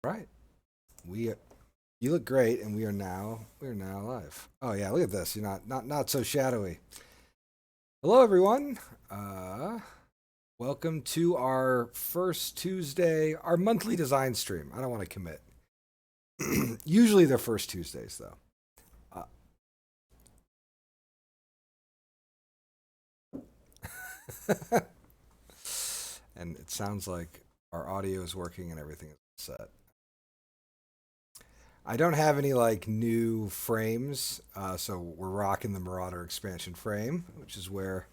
Right. You look great, and we are now live. Oh yeah, look at this. You're not so shadowy. Hello everyone. Uh, Welcome to our first Tuesday, our monthly design stream. I don't want to commit. Usually they're first Tuesdays though. And it sounds like our audio is working and everything is set. I don't have any like new frames, so we're rocking the Marauder expansion frame, which is where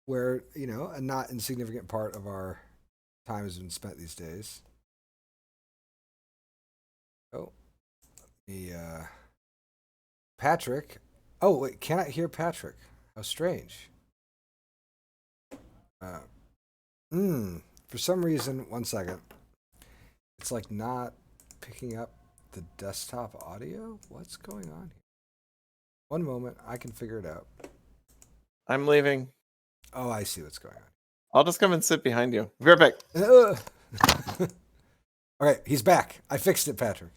a not insignificant part of our time has been spent these days. Oh, the Patrick. Oh wait, cannot hear Patrick. How strange. Uh, for some reason, one second. It's like not picking up the desktop audio. What's going on here? One moment, I can figure it out. I'm leaving. Oh, I see what's going on. I'll just come and sit behind you. Be right back. All right, he's back. I fixed it, Patrick.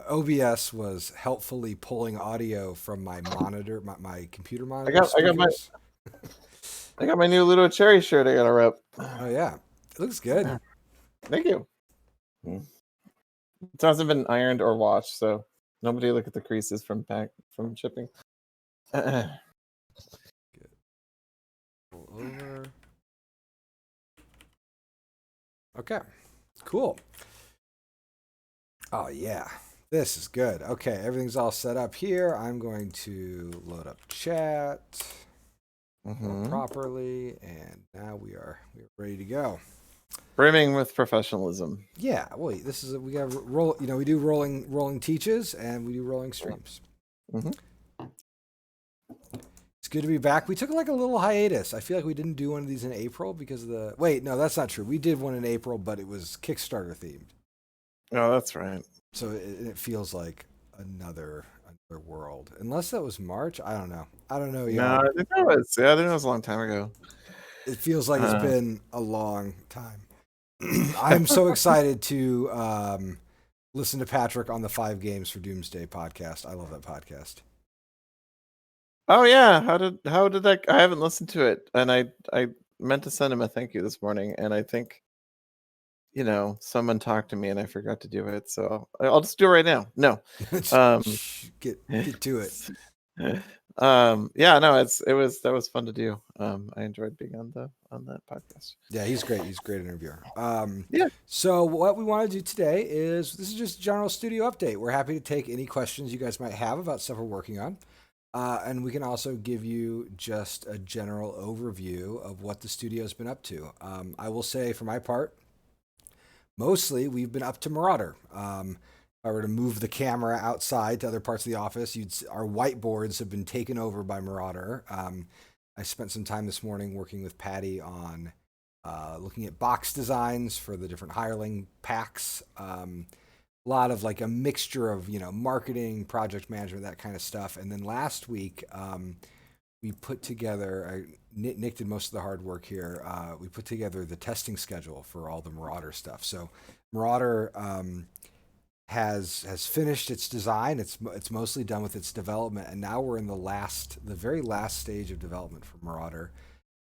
OBS was helpfully pulling audio from my monitor, my computer monitor. I got my new little cherry shirt. I got to rep. Oh yeah, it looks good. Thank you. It hasn't been ironed or washed, so nobody look at the creases from shipping. Good. Pull over. Okay, cool. Oh yeah, this is good. Okay, everything's all set up here. I'm going to load up chat properly, and now we're ready to go. Brimming with professionalism. Yeah, well, we got roll. We do rolling teaches, and we do rolling streams. It's good to be back. We took like a little hiatus. I feel like we didn't do one of these in April because of the. Wait, no, that's not true. We did one in April, but it was Kickstarter themed. Oh, that's right. So it feels like another world. Unless that was March, I don't know. No, I think that was. Yeah, I think that was a long time ago. It feels like it's been a long time. I'm so excited to listen to Patrick on the 5 Games for Doomsday podcast. I love that podcast. Oh yeah, how did that? I haven't listened to it, and I meant to send him a thank you this morning, and I think someone talked to me and I forgot to do it, so I'll just do it right now. No, get to it. Yeah, no, that was fun to do. I enjoyed being on that podcast. Yeah, he's great. He's a great interviewer. Yeah. So what we want to do today is this is just a general studio update. We're happy to take any questions you guys might have about stuff we're working on. And we can also give you just a general overview of what the studio's been up to. I will say, for my part, mostly we've been up to Marauder. If I were to move the camera outside to other parts of the office, our whiteboards have been taken over by Marauder. I spent some time this morning working with Patty on looking at box designs for the different hireling packs. A lot of like a mixture of marketing, project management, that kind of stuff. And then last week we put together. Nick did most of the hard work here. We put together the testing schedule for all the Marauder stuff. So Marauder has finished its design. It's mostly done with its development, and now we're in the very last stage of development for Marauder.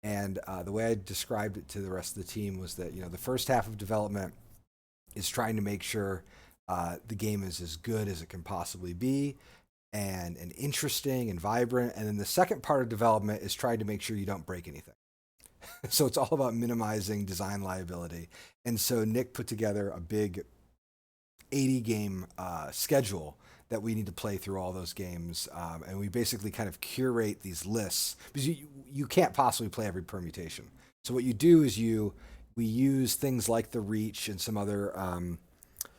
And the way I described it to the rest of the team was that the first half of development is trying to make sure the game is as good as it can possibly be, and interesting and vibrant. And then the second part of development is trying to make sure you don't break anything. So it's all about minimizing design liability. And so Nick put together a big 80 game schedule that we need to play through all those games. And we basically kind of curate these lists because you can't possibly play every permutation. So what you do is we use things like the Reach and some other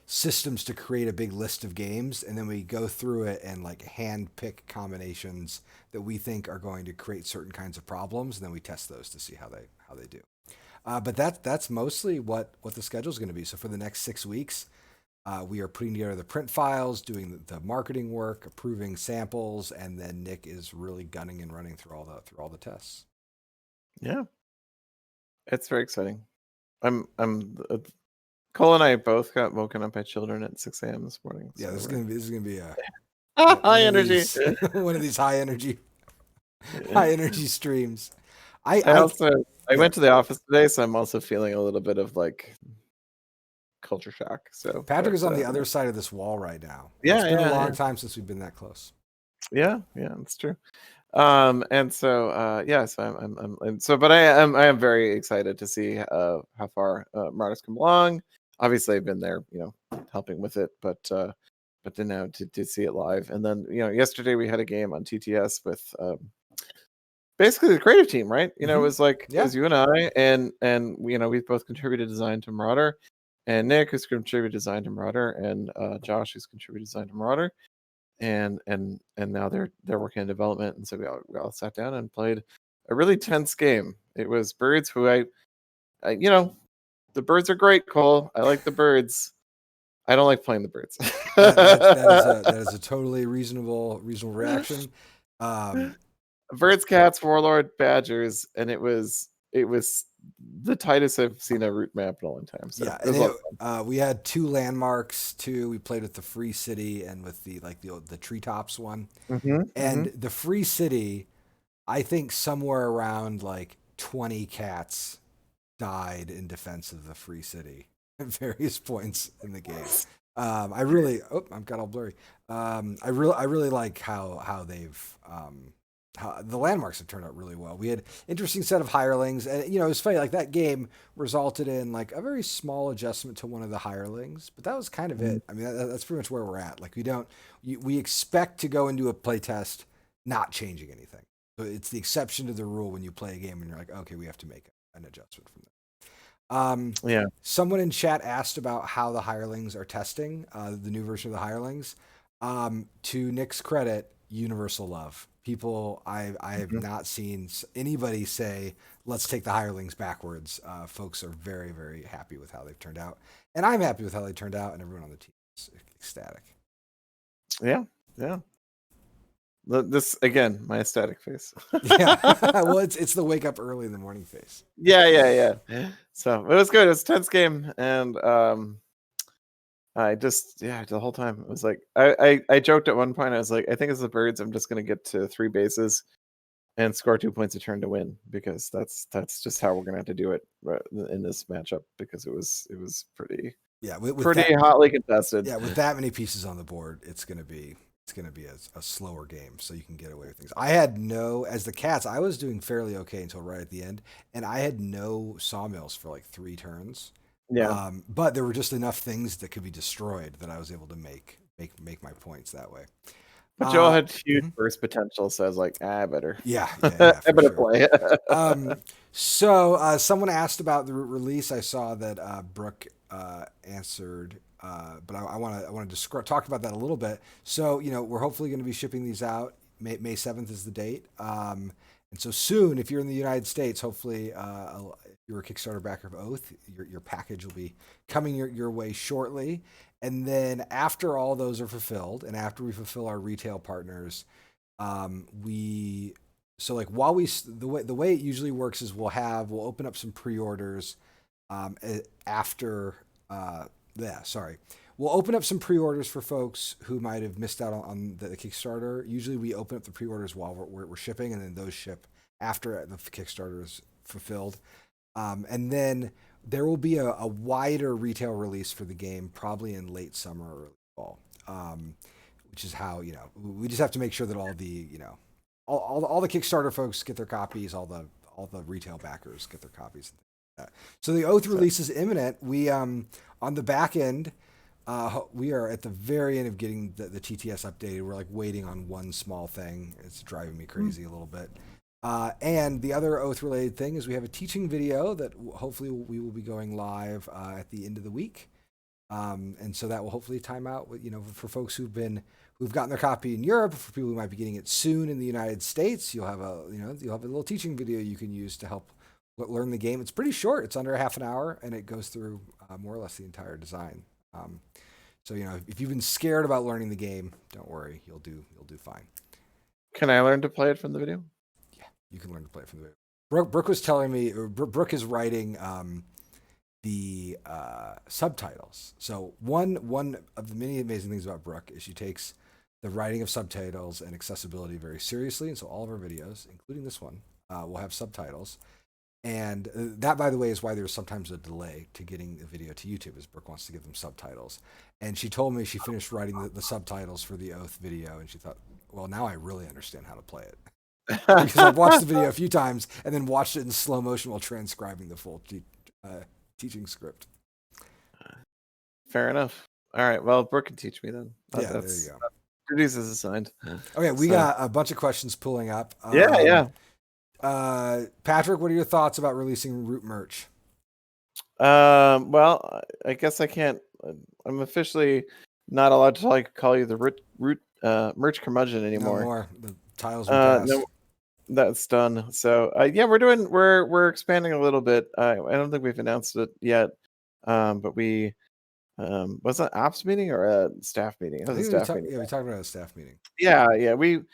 systems to create a big list of games, and then we go through it and like hand pick combinations that we think are going to create certain kinds of problems, and then we test those to see how they do. But that's mostly what the schedule is going to be. So for the next 6 weeks, We are putting together the print files, doing the marketing work, approving samples, and then Nick is really gunning and running through all the tests. Yeah, it's very exciting. Cole and I both got woken up by children at 6 a.m. this morning. Yeah, So this is gonna be a high one of energy. these one of these high energy streams. I Yeah, went to the office today, so I'm also feeling a little bit of like culture shock. So, Patrick but is on the other side of this wall right now. yeah, It's been a yeah, long yeah, time since we've been that close. yeah, it's true. And so yeah, so but I am very excited to see how far Marta's come along. Obviously, I've been there, helping with it, but then now to see it live, and then yesterday we had a game on TTS with basically the creative team, right? It was like it Yeah. was you and I, and we've both contributed design to Marauder, and Nick who's contributed design to Marauder, and Josh who's contributed design to Marauder, and now they're working on development, and so we all sat down and played a really tense game. It was Birds, who I the Birds are great, Cole. I like the Birds. I don't like playing the Birds. That is a totally reasonable reaction. Birds, Cats, Warlord, Badgers, and it was the tightest I've seen a route map in a long time. So Yeah, it was and we had 2 landmarks too. We played with the Free City and with the treetops one. And the Free City, I think somewhere around like 20 cats died in defense of the Free City at various points in the game. I've got all blurry. I really like how they've how the landmarks have turned out really well. We had interesting set of hirelings, and it was funny. Like that game resulted in like a very small adjustment to one of the hirelings, but that was kind of it. I mean, that's pretty much where we're at. Like we expect to go into a playtest not changing anything. So it's the exception to the rule when you play a game and you're like, okay, we have to make an adjustment from there. yeah. Someone in chat asked about how the hirelings are testing the new version of the hirelings. To Nick's credit, universal love. People, I have not seen anybody say, let's take the hirelings backwards. Folks are very, very happy with how they've turned out. And I'm happy with how they turned out, and everyone on the team is ecstatic. Yeah. This again, my ecstatic face. Yeah. Well, it's the wake up early in the morning face. Yeah. So it was good. It was a tense game, and I just the whole time it was like I joked at one point. I was like, I think as the Birds, I'm just gonna get to 3 bases and score 2 points a turn to win, because that's just how we're gonna have to do it in this matchup, because it was pretty hotly contested. Yeah, with that many pieces on the board, it's gonna be a slower game, so you can get away with things. I had as the Cats, I was doing fairly okay until right at the end, and I had no sawmills for like 3 turns. Yeah. But there were just enough things that could be destroyed that I was able to make my points that way. But Joel had huge burst potential, so I was like, I better. Yeah, I better play. So someone asked about the release. I saw that Brooke answered, but I want to talk about that a little bit. So we're hopefully going to be shipping these out. May 7th is the date. And so soon, if you're in the United States, hopefully you're a Kickstarter backer of Oath, your package will be coming your way shortly. And then after all those are fulfilled, and after we fulfill our retail partners, while the way it usually works is we'll open up some pre-orders after we'll open up some pre-orders for folks who might have missed out on the Kickstarter. Usually we open up the pre-orders while we're shipping, and then those ship after the Kickstarter is fulfilled. And then there will be a wider retail release for the game, probably in late summer or early fall, which is how, we just have to make sure that all the, all the Kickstarter folks get their copies, all the retail backers get their copies. So the Oath release is imminent. We, on the back end, we are at the very end of getting the TTS updated. We're like waiting on one small thing. It's driving me crazy a little bit. And the other Oath related thing is we have a teaching video that hopefully we will be going live at the end of the week. And so that will hopefully time out with, for folks who've gotten their copy in Europe, for people who might be getting it soon in the United States, you'll have a little teaching video you can use to help learn the game. It's pretty short. It's under half an hour, and it goes through more or less the entire design. So if you've been scared about learning the game, don't worry, you'll do fine. Can I learn to play it from the video? Yeah, you can learn to play it from the video. Brooke was telling me, Brooke is writing the subtitles. So one of the many amazing things about Brooke is she takes the writing of subtitles and accessibility very seriously, and so all of our videos, including this one, will have subtitles. And that, by the way, is why there's sometimes a delay to getting the video to YouTube, is Brooke wants to give them subtitles. And she told me she finished writing the subtitles for the Oath video, and she thought, well, now I really understand how to play it. Because I've watched the video a few times and then watched it in slow motion while transcribing the full teaching script. Fair enough. All right. Well, Brooke can teach me then. Yeah, there you go. Duties is assigned. Okay, we got a bunch of questions pulling up. Yeah. Patrick, what are your thoughts about releasing Root merch? Well, I guess I can't. I'm officially not allowed to call you the Root merch curmudgeon anymore. No more. The tiles are passed. No, that's done. So yeah, we're expanding a little bit. I don't think we've announced it yet, but we was that ops meeting or a staff meeting? It was a staff meeting. Yeah, we talked about a staff meeting. Yeah. We're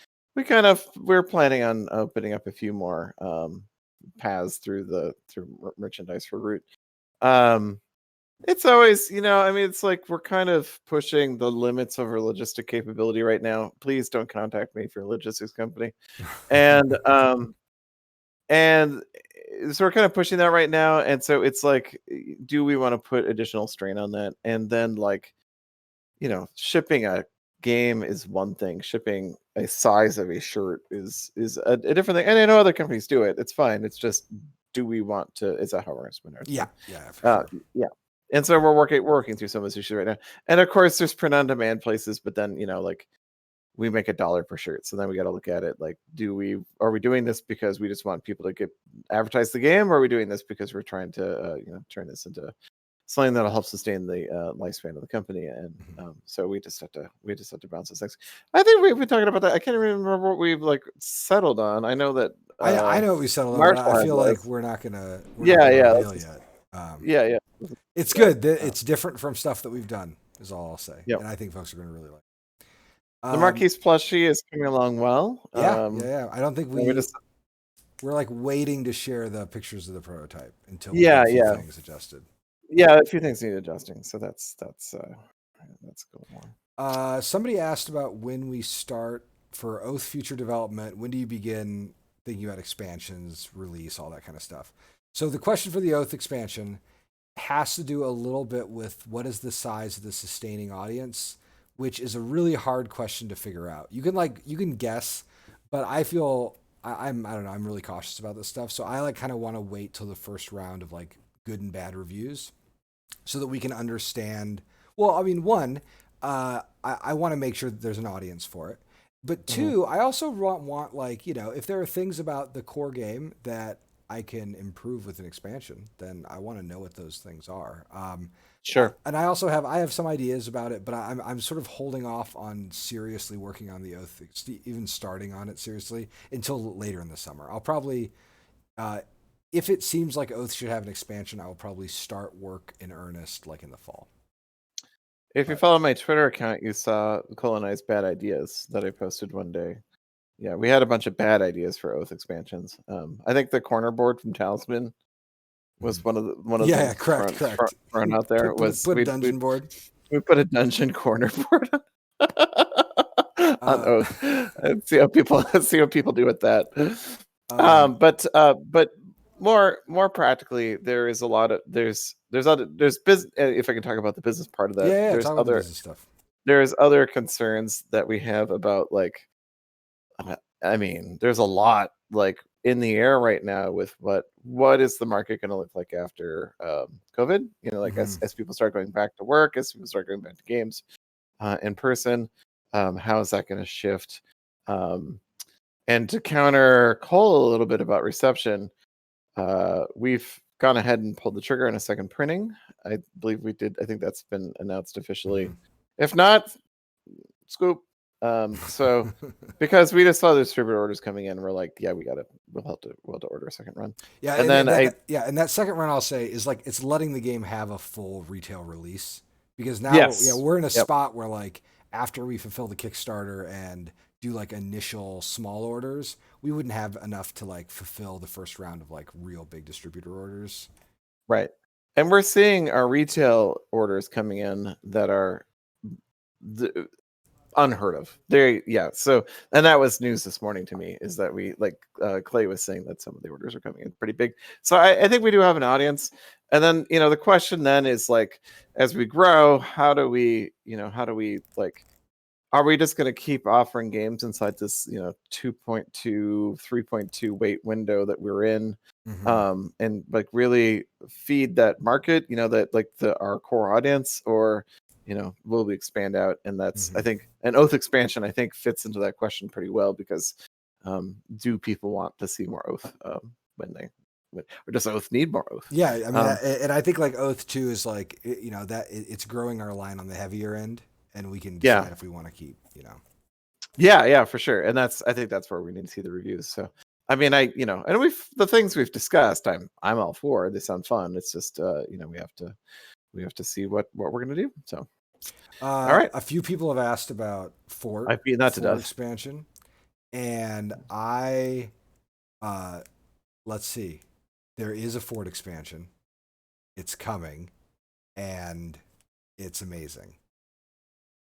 planning on opening up a few more paths through merchandise for Root. It's always, it's like we're kind of pushing the limits of our logistic capability right now. Please don't contact me if you're a logistics company. And so we're kind of pushing that right now. And so it's like, do we want to put additional strain on that? And then shipping a game is one thing. Shipping a size of a shirt is a different thing. And I know other companies do it. It's fine. It's just, do we want to? Is that how we're going to spend our time? Yeah, for sure. Yeah. And so we're working through some of those issues right now. And of course, there's print on demand places, but then we make $1 per shirt. So then we got to look at it like, are we doing this because we just want people to advertise the game, or are we doing this because we're trying to turn this into something that'll help sustain the lifespan of the company? And so we just have to bounce those things. I think we've been talking about that. I can't even remember what we've settled on. I know that I know what we settled on. But I feel like we're not gonna. Yeah. It's good. It's different from stuff that we've done, is all I'll say. Yep. And I think folks are going to really like it. The Marquise plushie is coming along well. Yeah. I don't think we're waiting to share the pictures of the prototype until we get a few things adjusted. Yeah, a few things need adjusting. So that's going on. Somebody asked about when we start for Oath future development. When do you begin thinking about expansions, release, all that kind of stuff? So the question for the Oath expansion has to do a little bit with what is the size of the sustaining audience, which is a really hard question to figure out. You can guess, but I feel I don't know, I'm really cautious about this stuff. So I kind of want to wait till the first round of good and bad reviews so that we can understand. Well, I mean, one, I want to make sure that there's an audience for it. But two, I also want if there are things about the core game that I can improve with an expansion, then I want to know what those things are. Sure. And I also have some ideas about it, but I'm sort of holding off on seriously working on the Oath, even starting on it seriously, until later in the summer. I'll probably, if it seems like Oath should have an expansion, I will probably start work in earnest in the fall. If you follow my Twitter account, you saw Colonized Bad Ideas that I posted one day. Yeah, we had a bunch of bad ideas for Oath expansions. I think the corner board from Talisman was one of the correct. Thrown out there. Put a dungeon board. We put a dungeon corner board on Oath. And see what people do with that. But more practically, there's business. If I can talk about the business part of that, there's other business stuff. There's other concerns that we have about there's a lot in the air right now with what is the market going to look like after COVID? As people start going back to work, as people start going back to games in person, how is that going to shift? And to counter Cole a little bit about reception, we've gone ahead and pulled the trigger on a second printing. I believe we did. I think that's been announced officially. If not, scoop. So because we just saw the distributor orders coming in, we're like, yeah, we'll have to order a second run. Yeah, and that second run, I'll say, is it's letting the game have a full retail release, because now Yes. we're in a Yep. spot where like after we fulfill the Kickstarter and do like initial small orders, we wouldn't have enough to like fulfill the first round of like real big distributor orders. Right. And we're seeing our retail orders coming in that are unheard of. So, and that was news this morning to me, is that we like Clay was saying that some of the orders are coming in pretty big. So I think we do have an audience. And then, the question then is like, as we grow, how do we like, are we just going to keep offering games inside this 2.2 3.2 weight window that we're in, and like really feed that market, that like our core audience, or will we expand out? And that's, I think, an Oath expansion I think fits into that question pretty well, because do people want to see more Oath, or does Oath need more Oath? Yeah, I mean, and I think like Oath 2 is like that it's growing our line on the heavier end, and we can decide if we want to keep. Yeah, for sure. And I think that's where we need to see the reviews. So I mean, and the things we've discussed, I'm all for. They sound fun. It's just we have to see what we're gonna do. So all right. A few people have asked about Fort I've beaten that to death. expansion, and let's see, there is a Fort expansion. It's coming, and it's amazing.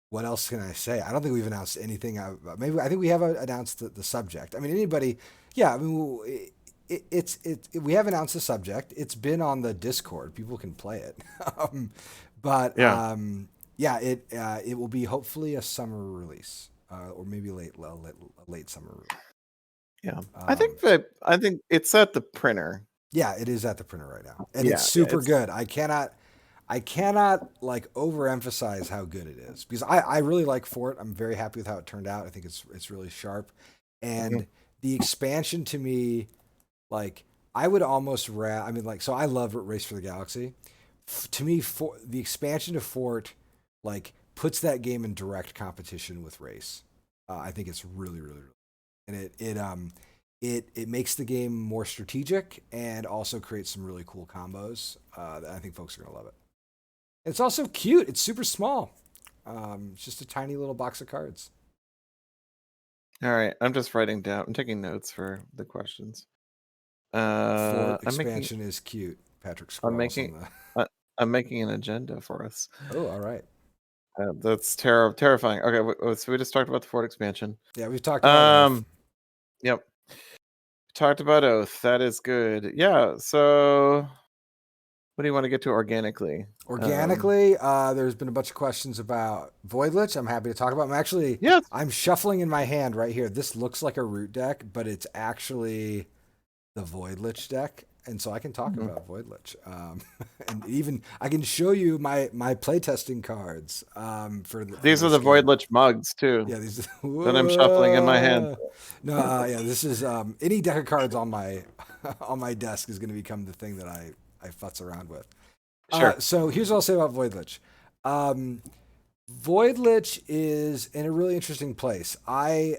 What else can I say? I don't think we've announced anything. Maybe I think we have announced the subject. I mean, anybody? Yeah, I mean, we have announced the subject. It's been on the Discord. People can play it, it will be hopefully a summer release, or maybe late summer release. Yeah, I think it's at the printer. Yeah, it is at the printer right now, and it's super good. I cannot like overemphasize how good it is, because I really like Fort. I'm very happy with how it turned out. I think it's really sharp, and the expansion to me, like I would almost I mean, like, so I love Race for the Galaxy. To me, the expansion of Fort like puts that game in direct competition with Race. I think it's really, really, really, and it makes the game more strategic and also creates some really cool combos that I think folks are gonna love it. It's also cute. It's super small. It's just a tiny little box of cards. All right, I'm just writing down. I'm taking notes for the questions. Fort expansion is cute. Patrick scrolls. I'm making an agenda for us. Oh, all right. That's terrifying. Okay, so we just talked about the Fort expansion. Yeah, we've talked about Oath. Yep. Talked about Oath. That is good. Yeah. So what do you want to get to organically? There's been a bunch of questions about Voidlitch. I'm happy to talk about. I'm shuffling in my hand right here. This looks like a root deck, but it's actually the Voidlitch deck, and so I can talk about Voidlitch. And even I can show you my playtesting cards. These are the Voidlitch mugs too. Yeah, these that I'm shuffling in my hand. No, this is any deck of cards on my on my desk is going to become the thing that I futz around with. Sure. So here's what I'll say about Voidlitch. Voidlitch is in a really interesting place. I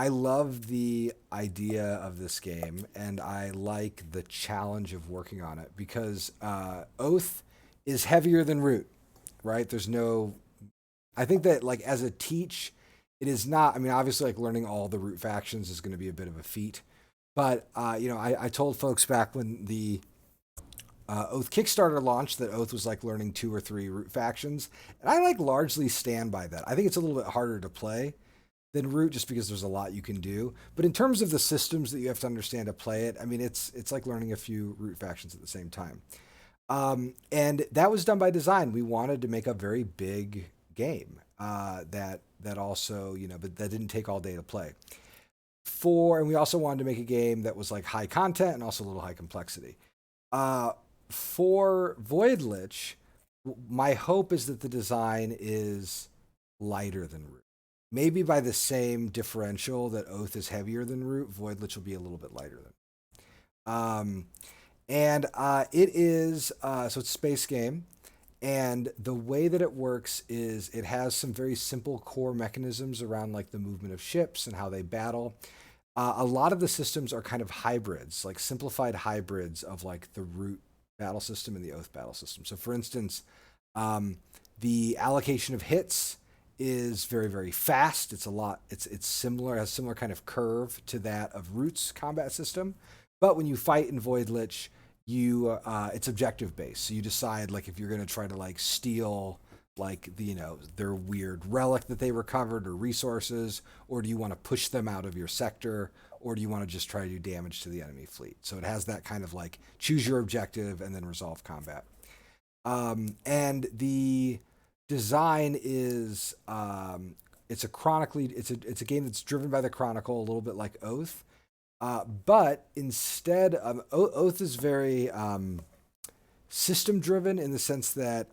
love the idea of this game, and I like the challenge of working on it, because Oath is heavier than Root, right? I think that like as a teach, it is not. I mean, obviously, like learning all the Root factions is going to be a bit of a feat. But, I told folks back when the Oath Kickstarter launched that Oath was like learning 2 or 3 Root factions. And I like largely stand by that. I think it's a little bit harder to play than Root, just because there's a lot you can do. But in terms of the systems that you have to understand to play it, I mean, it's like learning a few Root factions at the same time. And that was done by design. We wanted to make a very big game that also, but that didn't take all day to play. And we also wanted to make a game that was like high content and also a little high complexity. For Voidlitch, my hope is that the design is lighter than Root. Maybe by the same differential that Oath is heavier than Root, Voidlitch will be a little bit lighter than. It is so it's a space game. And the way that it works is it has some very simple core mechanisms around like the movement of ships and how they battle. A lot of the systems are kind of hybrids, like simplified hybrids of like the Root battle system and the Oath battle system. So for instance, The allocation of hits is very very fast. It's a lot. It's similar, has similar kind of curve to that of Root's combat system. But when you fight in Voidlitch, it's objective based. So you decide like if you're going to try to like steal like their weird relic that they recovered or resources, or do you want to push them out of your sector, or do you want to just try to do damage to the enemy fleet? So it has that kind of like choose your objective and then resolve combat. And the design is it's a game that's driven by the Chronicle, a little bit like Oath, but instead Oath is very system driven in the sense that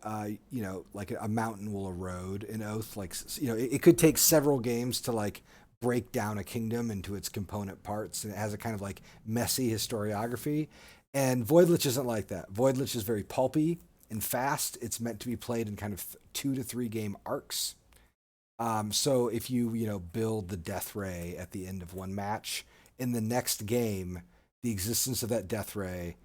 like a mountain will erode in Oath. Like it could take several games to like break down a kingdom into its component parts, and it has a kind of like messy historiography. And Voidlitch isn't like that. Voidlitch is very pulpy and fast. It's meant to be played in kind of 2 to 3 game arcs. So if you build the death ray at the end of one match, in the next game, the existence of that death ray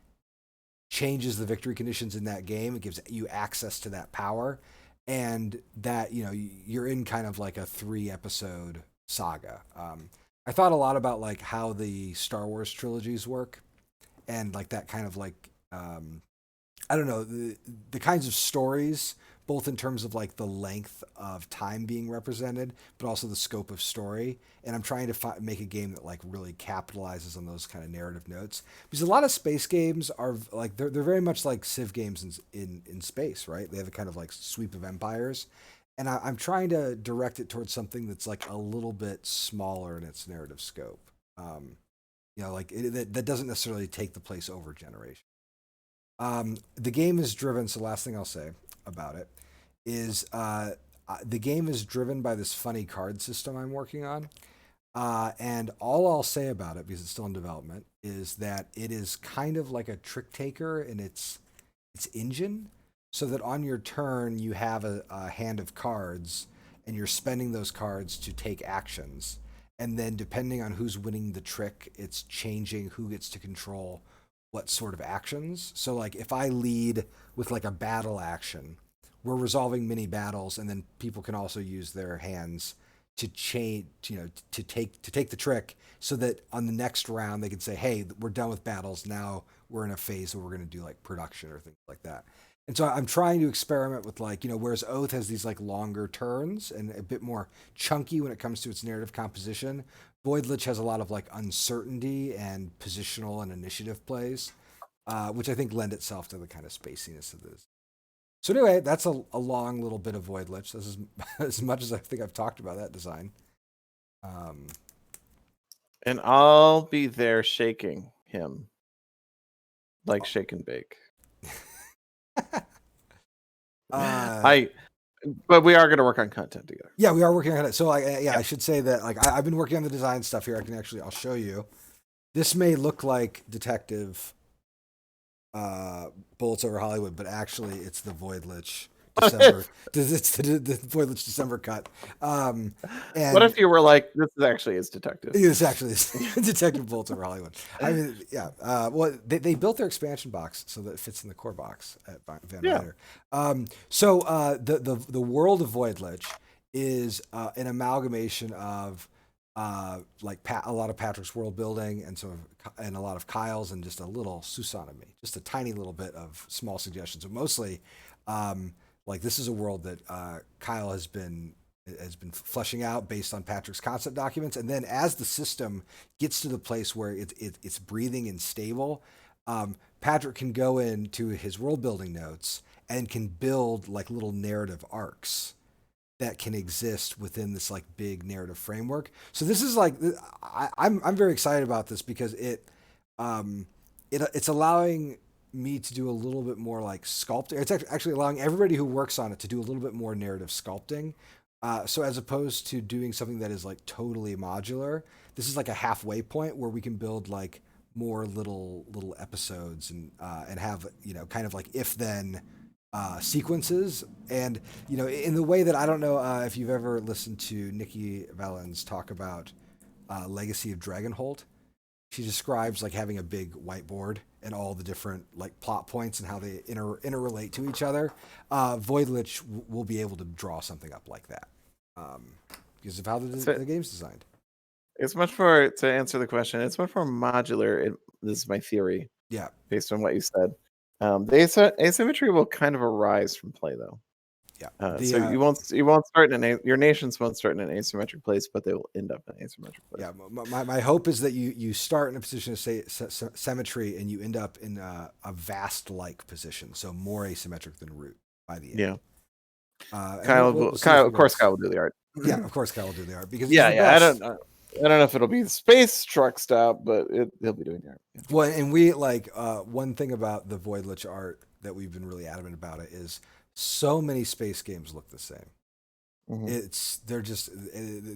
changes the victory conditions in that game. It gives you access to that power, and that you're in kind of like a 3 episode saga. I thought a lot about like how the Star Wars trilogies work, and like that kind of like I don't know, the kinds of stories, both in terms of like the length of time being represented, but also the scope of story. And I'm trying to make a game that like really capitalizes on those kind of narrative notes, because a lot of space games are like they're very much like Civ games in space, right? They have a kind of like sweep of empires, and I'm trying to direct it towards something that's like a little bit smaller in its narrative scope. Like that doesn't necessarily take the place over generation. The game is driven. So last thing I'll say about it is the game is driven by this funny card system I'm working on. And all I'll say about it, because it's still in development, is that it is kind of like a trick taker in its engine, so that on your turn you have a hand of cards, and you're spending those cards to take actions. And then depending on who's winning the trick, it's changing who gets to control what sort of actions. So like if I lead with like a battle action, we're resolving mini battles, and then people can also use their hands to change, to take the trick, so that on the next round they can say, "Hey, we're done with battles. Now we're in a phase where we're going to do like production or things like that." And so I'm trying to experiment with like, whereas Oath has these like longer turns and a bit more chunky when it comes to its narrative composition, Voidlich has a lot of like uncertainty and positional and initiative plays, which I think lend itself to the kind of spaciness of this. So anyway, that's a long little bit of Voidlich. This is as much as I think I've talked about that design. And I'll be there shaking him, like shake and bake. But we are going to work on content together. Yeah, we are working on it. So I should say that like I've been working on the design stuff here. I'll show you. This may look like Detective Bullets Over Hollywood, but actually it's the Voidlich December. It's the Voidlich December cut. And what if you were like, this is actually his Detective? This actually is Detective Bullets Over Hollywood. I mean, yeah. Well, they built their expansion box so that it fits in the core box at Van Ryder. So the world of Voidlich is an amalgamation of like a lot of Patrick's world building and a lot of Kyle's, and just a little Susan of me, just a tiny little bit of small suggestions. But mostly, like this is a world that Kyle has been fleshing out based on Patrick's concept documents, and then as the system gets to the place where it's breathing and stable, Patrick can go into his world building notes and can build like little narrative arcs that can exist within this like big narrative framework. So this is like I'm very excited about this because it's allowing me to do a little bit more like sculpting. It's actually allowing everybody who works on it to do a little bit more narrative sculpting. So as opposed to doing something that is like totally modular, this is like a halfway point where we can build like more little episodes and have kind of like if then sequences, and in the way that I don't know if you've ever listened to Nikki Valens talk about Legacy of Dragonholt. she describes like having a big whiteboard and all the different like plot points and how they interrelate to each other. Voidlitch will be able to draw something up like that because of how the game's designed. It's much more, to answer the question, it's much more modular. This is my theory. Yeah. Based on what you said. The asymmetry will kind of arise from play, though. Yeah. So you won't start your nations won't start in an asymmetric place, but they will end up in an asymmetric place. Yeah. My hope is that you start in a position of symmetry and you end up in a vast like position, so more asymmetric than root by the end. Yeah. Kyle of course, Kyle will do the art. Yeah, of course, Kyle will do the art because yeah. I don't know if it'll be space truck stop, but he'll be doing the art. Yeah. Well, and we like one thing about the Voidlitch art that we've been really adamant about it is so many space games look the same. Mm-hmm.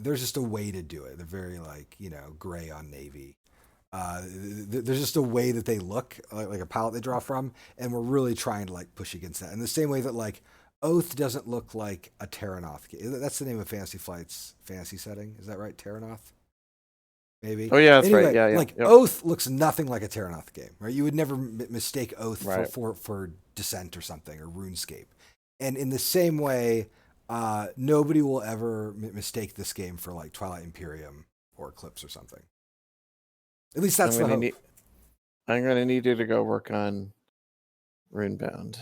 There's just a way to do it. They're very like gray on navy. There's just a way that they look like a palette they draw from, and we're really trying to like push against that. In the same way that like Oath doesn't look like a Terranoth game. That's the name of Fantasy Flight's fantasy setting. Is that right? Terranoth? Maybe. Oh yeah, that's right. Yeah. Like Oath looks nothing like a Terranoth game, right? You would never mistake Oath for Descent or something or RuneScape. And in the same way, nobody will ever mistake this game for like Twilight Imperium or Eclipse or something. At least that's the hope. I'm going to need you to go work on Runebound.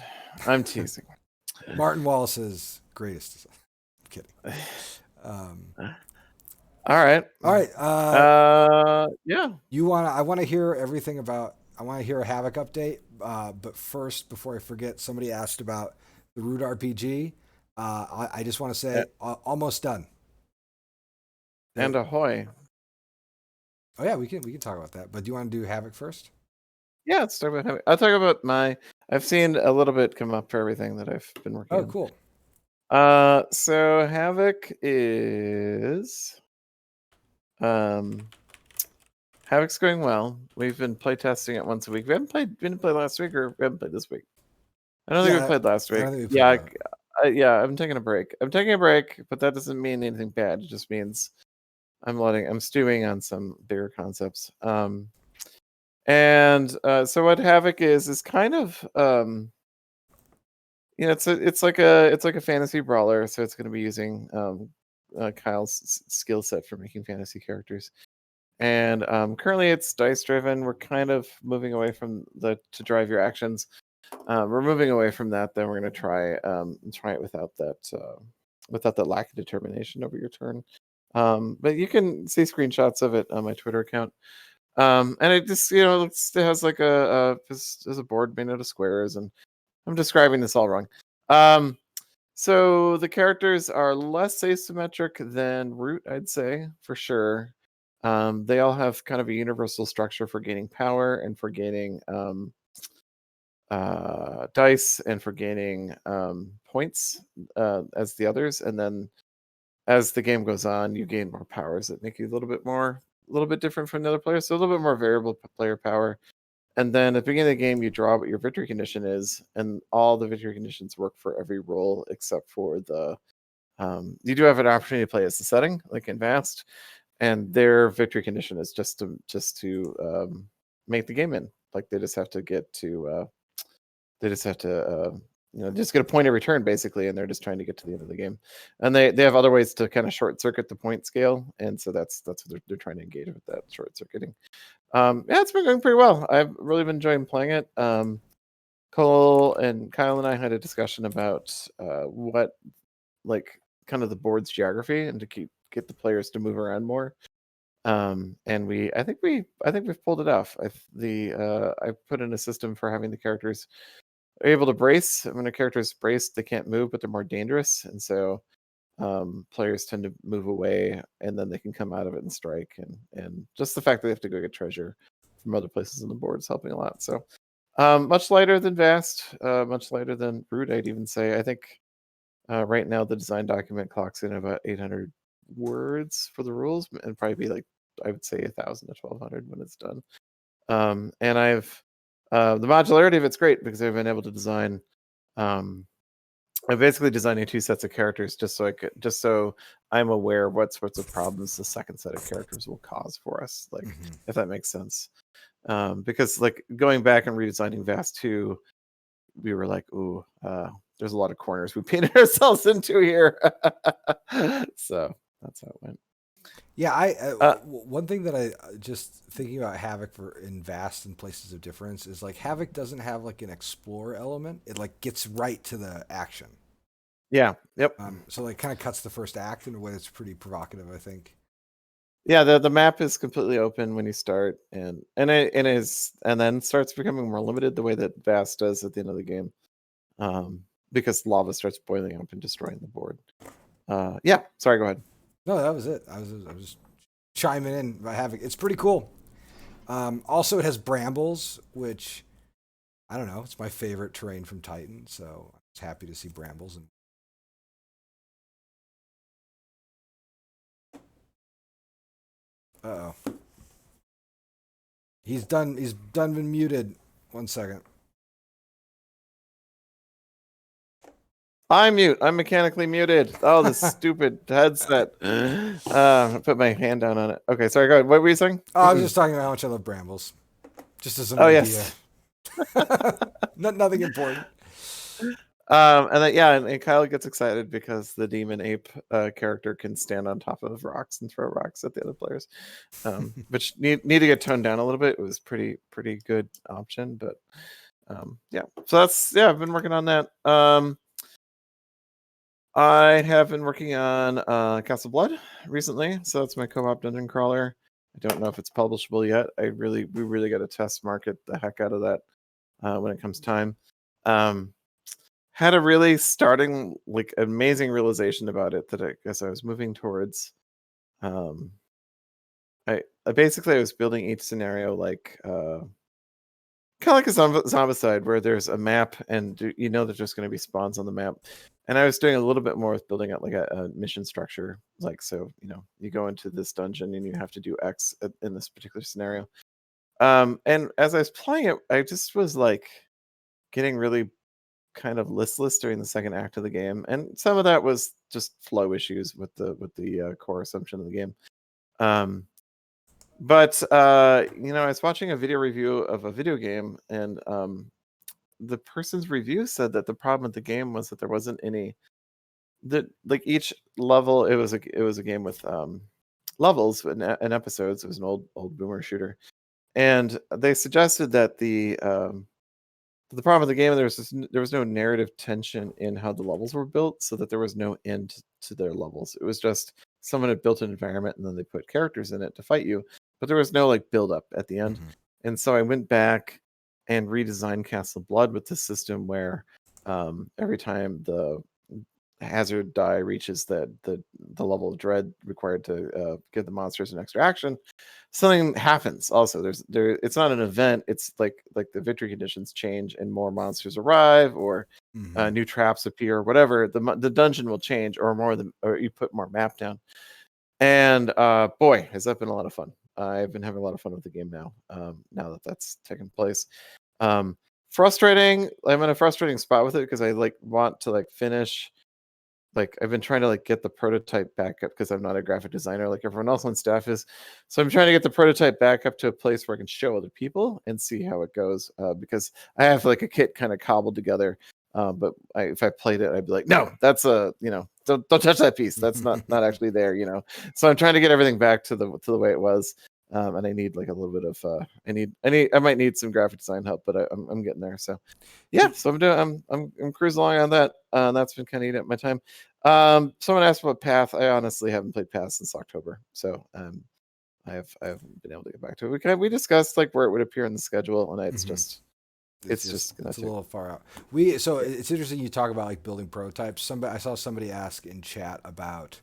I'm teasing. Martin Wallace's greatest. I'm kidding. All right. Yeah. I want to hear everything about. I want to hear a Havoc update. But first, before I forget, somebody asked about the Root RPG. I just want to say, almost done. And ahoy. Oh yeah, we can talk about that. But do you want to do Havoc first? Yeah, let's talk about Havoc. I'll talk about I've seen a little bit come up for everything that I've been working on. Oh, cool. So Havoc is Havoc's going well. We've been playtesting it once a week. We didn't play last week, or we haven't played this week. I don't think we played last week. I'm taking a break. But that doesn't mean anything bad. It just means I'm stewing on some bigger concepts. So what Havoc is kind of it's like a fantasy brawler, so it's going to be using Kyle's skill set for making fantasy characters. And currently it's dice driven. We're kind of moving away from to drive your actions. We're moving away from that. Then we're going to try it without that lack of determination over your turn. But you can see screenshots of it on my Twitter account. And it just it has like there's a board made out of squares, and I'm describing this all wrong. So the characters are less asymmetric than Root, I'd say, for sure. They all have kind of a universal structure for gaining power and for gaining dice and for gaining points as the others. And then as the game goes on, you gain more powers that make you a little bit different from the other players. So a little bit more variable player power. And then at the beginning of the game, you draw what your victory condition is, and all the victory conditions work for every roll except for you do have an opportunity to play as the setting, like advanced, and their victory condition is just to make the game in. Like they just have to get to just get a point every turn basically, and they're just trying to get to the end of the game. And they have other ways to kind of short circuit the point scale, and so that's what they're trying to engage with, that short circuiting. It's been going pretty well. I've really been enjoying playing it. Kyle and I had a discussion about what like kind of the board's geography and to get the players to move around more. And I think we've pulled it off. I put in a system for having the characters are able to brace. When a character is braced, they can't move, but they're more dangerous, and so players tend to move away, and then they can come out of it and strike. And just the fact that they have to go get treasure from other places on the board is helping a lot. So much lighter than Vast, much lighter than Root, I'd even say. I think right now the design document clocks in about 800 words for the rules, and probably be like, I would say 1,000 to 1,200 when it's done. And I've the modularity of it's great because I've been able to design I'm basically designing 2 sets of characters just so I'm aware what sorts of problems the second set of characters will cause for us, like if that makes sense. Because like going back and redesigning Vast 2, we were like, ooh, there's a lot of corners we painted ourselves into here. So that's how it went. Yeah, one thing that I just thinking about Havoc for in Vast and Places of Difference is like Havoc doesn't have like an explore element. It like gets right to the action. Yeah. Yep. So like kind of cuts the first act in a way that's pretty provocative, I think. Yeah, the map is completely open when you start, and then starts becoming more limited the way that Vast does at the end of the game, because lava starts boiling up and destroying the board. Yeah, sorry, go ahead. No, that was it. I was just chiming in about Havoc. It's pretty cool. Also, it has brambles, which I don't know. It's my favorite terrain from Titan, so I was happy to see brambles. And oh, he's done. He's done been muted. 1 second. I'm mute. I'm mechanically muted. Oh, this stupid headset. I put my hand down on it. Okay, sorry, go ahead. What were you saying? Oh, I was just talking about how much I love brambles. Just as an Oh, idea. yes. Nothing important. And then, yeah, and Kyle gets excited because the demon ape character can stand on top of rocks and throw rocks at the other players, which need to get toned down a little bit. It was pretty good option, but yeah. So that's I've been working on that. I have been working on Castle Blood recently, so that's my co-op dungeon crawler. I don't know if it's publishable yet. We really got to test market the heck out of that when it comes time. Had a really starting like amazing realization about it that I guess I was moving towards. I basically I was building each scenario like kind of like a zombicide where there's a map and you know that there's going to be spawns on the map, and I was doing a little bit more with building out like a mission structure, like, so you know you go into this dungeon and you have to do X in this particular scenario. And as I was playing it, I just was like getting really kind of listless during the second act of the game, and some of that was just flow issues with the core assumption of the game. But you know, I was watching a video review of a video game, and the person's review said that the problem with the game was that there wasn't any that like each level. It was a game with levels and episodes. It was an old boomer shooter, and they suggested that the problem with the game, there was no narrative tension in how the levels were built, so that there was no end to their levels. It was just someone had built an environment and then they put characters in it to fight you, but there was no like build up at the end. And so I went back and redesigned Castle Blood with the system where every time the hazard die reaches the level of dread required to give the monsters an extra action, something happens. Also, it's not an event. It's like the victory conditions change and more monsters arrive, or new traps appear, or whatever. The dungeon will change, or you put more map down. And boy, has that been a lot of fun. I've been having a lot of fun with the game now. Now that that's taken place. Frustrating. I'm in a frustrating spot with it because I like want to like finish. Like I've been trying to like get the prototype back up because I'm not a graphic designer like everyone else on staff is. So I'm trying to get the prototype back up to a place where I can show other people and see how it goes. Because I have like a kit kind of cobbled together. But if I played it, I'd be like, no, that's don't touch that piece. That's not actually there, you know. So I'm trying to get everything back to the way it was. And I need like a little bit of I might need some graphic design help, but I'm getting there. So yeah, so I'm cruising along on that. That's been kind of eating up my time. Someone asked about Path. I honestly haven't played Path since October, so I haven't been able to get back to it. We discussed like where it would appear in the schedule, and it's just it's a little far out. So it's interesting you talk about like building prototypes. I saw somebody ask in chat about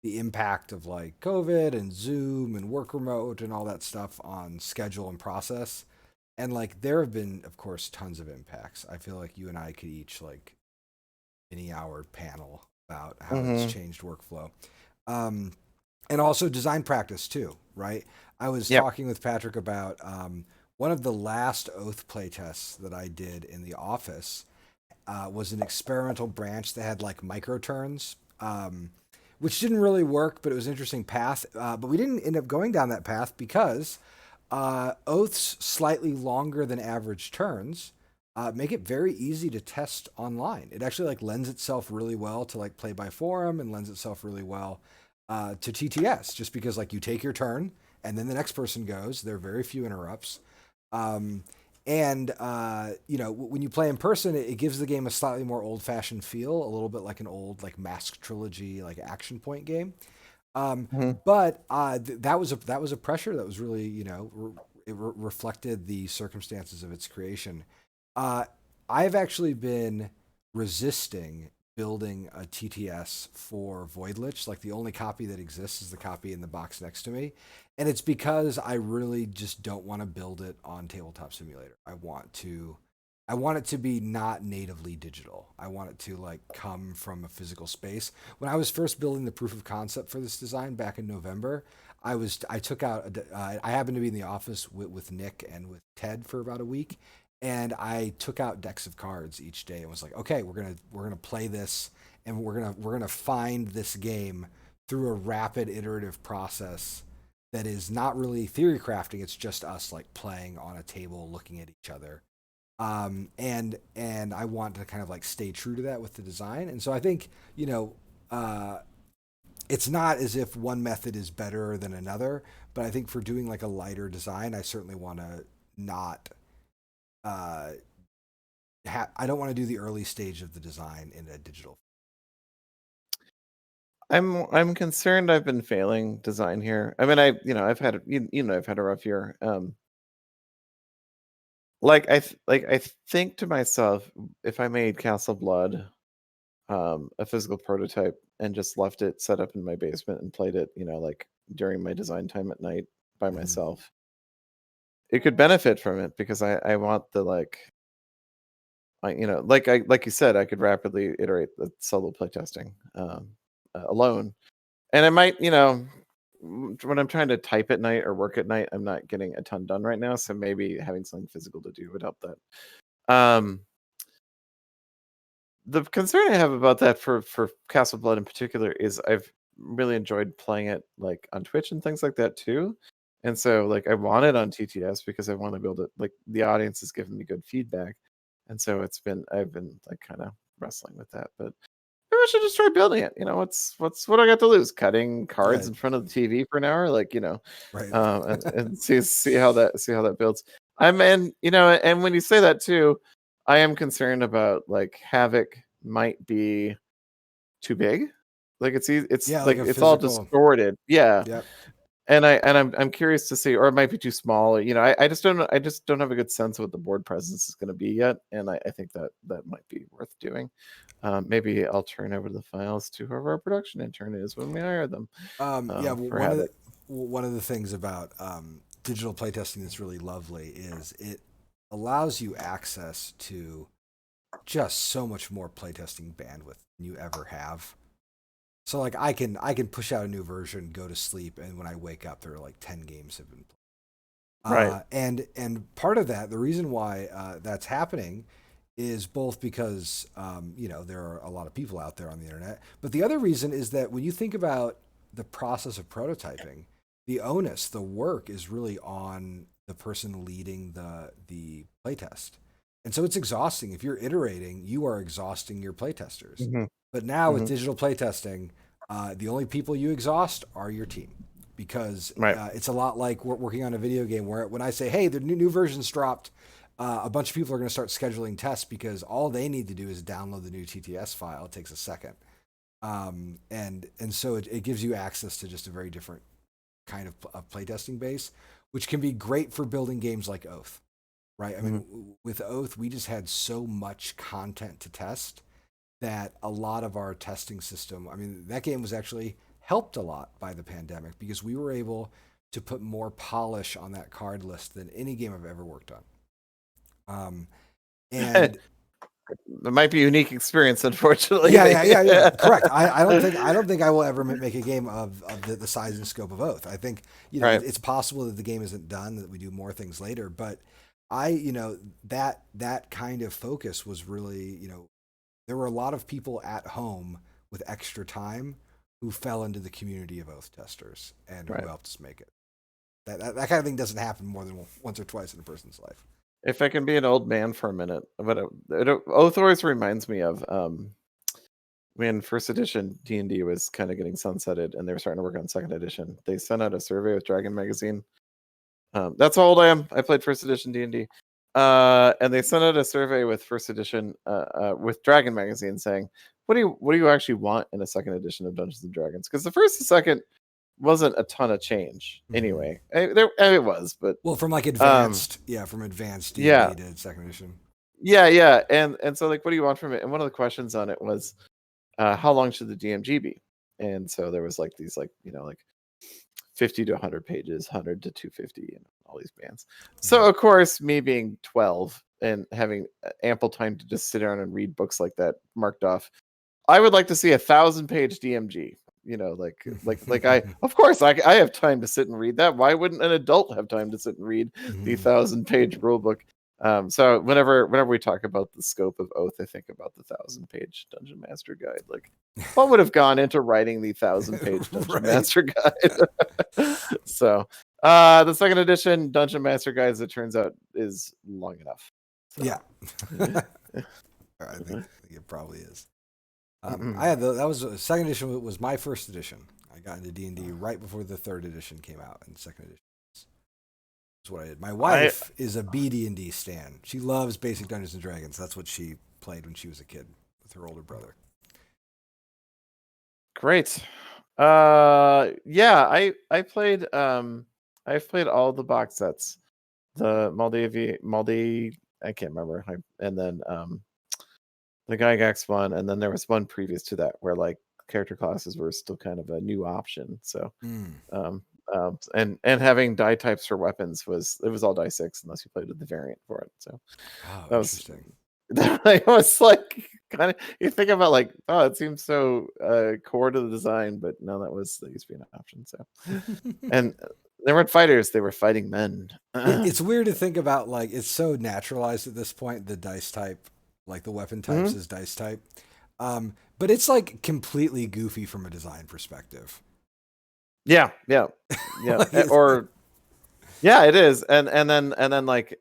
the impact of like COVID and Zoom and work remote and all that stuff on schedule and process. And like there have been, of course, tons of impacts. I feel like you and I could each like any hour panel about how it's changed workflow. And also design practice too, right? I was talking with Patrick about one of the last Oath playtests that I did in the office was an experimental branch that had like micro turns, which didn't really work, but it was an interesting path. But we didn't end up going down that path because oaths slightly longer than average turns make it very easy to test online. It actually like lends itself really well to like play by forum and lends itself really well to TTS, just because like you take your turn and then the next person goes. There are very few interrupts. Um, and when you play in person, it gives the game a slightly more old-fashioned feel, a little bit like an old like Mask Trilogy like action point game. Um, Mhm. but that was a pressure that was really it reflected the circumstances of its creation. Uh, I've actually been resisting building a TTS for Voidlitch. Like the only copy that exists is the copy in the box next to me, and it's because I really just don't want to build it on Tabletop Simulator. I want it to be not natively digital. I want it to like come from a physical space. When I was first building the proof of concept for this design back in November, I took out I happened to be in the office with Nick and with Ted for about a week, and I took out decks of cards each day and was like, okay, we're gonna play this, and we're gonna find this game through a rapid iterative process that is not really theory crafting. It's just us like playing on a table, looking at each other. And I want to kind of like stay true to that with the design. And so I think uh, it's not as if one method is better than another, but I think for doing like a lighter design, I certainly want to not. Uh, I don't want to do the early stage of the design in a digital. I'm concerned I've been failing design here. I mean, I've had I've had a rough year. I think to myself, if I made Castle Blood a physical prototype and just left it set up in my basement and played it, like during my design time at night by Mm-hmm. myself, it could benefit from it because I want the like like you said, I could rapidly iterate the solo playtesting alone, and I might when I'm trying to type at night or work at night, I'm not getting a ton done right now, so maybe having something physical to do would help that. The concern I have about that for Castle Blood in particular is I've really enjoyed playing it like on Twitch and things like that too. And so like I want it on TTS because I want to build it like the audience is giving me good feedback. And so I've been like kind of wrestling with that. But maybe I should just try building it. What do I got to lose? Cutting cards Yeah, in front of the TV for an hour? right. And see how that builds. And when you say that too, I am concerned about like Havoc might be too big. Like it's Yeah, like like a it's all physical. distorted. Yeah. Yep. And I'm curious to see, or it might be too small. I just don't have a good sense of what the board presence is going to be yet, and I think that might be worth doing. Maybe I'll turn over the files to whoever our production intern is when we hire them Yeah, well, for Havoc. one of the things about digital playtesting that's really lovely is it allows you access to just so much more playtesting bandwidth than you ever have. So like I can push out a new version, go to sleep, and when I wake up, there are like 10 games have been played. Right. And part of that, the reason why that's happening, is both because there are a lot of people out there on the internet, but the other reason is that when you think about the process of prototyping, the onus, the work is really on the person leading the playtest, and so it's exhausting. If you're iterating, you are exhausting your playtesters. Hmm. But now with Hmm. digital playtesting, the only people you exhaust are your team, because Right. it's a lot like we're working on a video game where when I say, hey, the new version's dropped, a bunch of people are going to start scheduling tests because all they need to do is download the new TTS file. It takes a second. And so it gives you access to just a very different kind of playtesting base, which can be great for building games like Oath, right? I Hmm. mean, with Oath, we just had so much content to test that a lot of our testing system, I mean, that game was actually helped a lot by the pandemic because we were able to put more polish on that card list than any game I've ever worked on. Um, It and might be a unique experience, unfortunately. yeah, correct. I don't think I will ever make a game of the size and scope of Oath. I think Right. it's possible that the game isn't done, that we do more things later, but I that kind of focus was really there were a lot of people at home with extra time who fell into the community of oath testers and who Right. helped us make it. That kind of thing doesn't happen more than once or twice in a person's life. If I can be an old man for a minute, but Oath always reminds me of when first edition D&D was kind of getting sunsetted and they were starting to work on second edition. They sent out a survey with Dragon Magazine. That's how old I am. I played first edition D&D. And they sent out a survey with first edition with Dragon Magazine saying, what do you actually want in a second edition of Dungeons and Dragons? Because the first and second wasn't a ton of change anyway. It was, but from advanced, from advanced D&D to second edition. Yeah, and so like, what do you want from it? And one of the questions on it was, how long should the DMG be? And so there was like these 50 to 100 pages, 100 to 250, and all these bands. So of course, me being 12 and having ample time to just sit down and read books like that marked off, I would like to see 1,000-page DMG. I of course I have time to sit and read that. Why wouldn't an adult have time to sit and read the 1,000-page rule book? So whenever we talk about the scope of Oath, I think about the 1,000-page Dungeon Master Guide. Like, what would have gone into writing the 1,000-page Dungeon Master Guide? So the second edition Dungeon Master Guide, as it turns out, is long enough. So. Yeah. I think it probably is. I had that was second edition was my first edition. I got into D&D right before the third edition came out, and second edition is what I did. My wife is a BD&D stan. She loves basic Dungeons and Dragons. That's what she played when she was a kid with her older brother. Great. I played I've played all the box sets. The Maldi I can't remember. And then the Gygax one, and then there was one previous to that where like character classes were still kind of a new option. So and having die types for weapons was all die 6 unless you played with the variant for it. So that was interesting. It was like kind of, you think about like, oh, it seems so core to the design, but no, that used to be an option. So and they weren't fighters, they were fighting men. It's weird to think about, like, it's so naturalized at this point, the dice type, like the weapon types is dice type. But it's like completely goofy from a design perspective. Yeah. Or yeah, it is, and then like,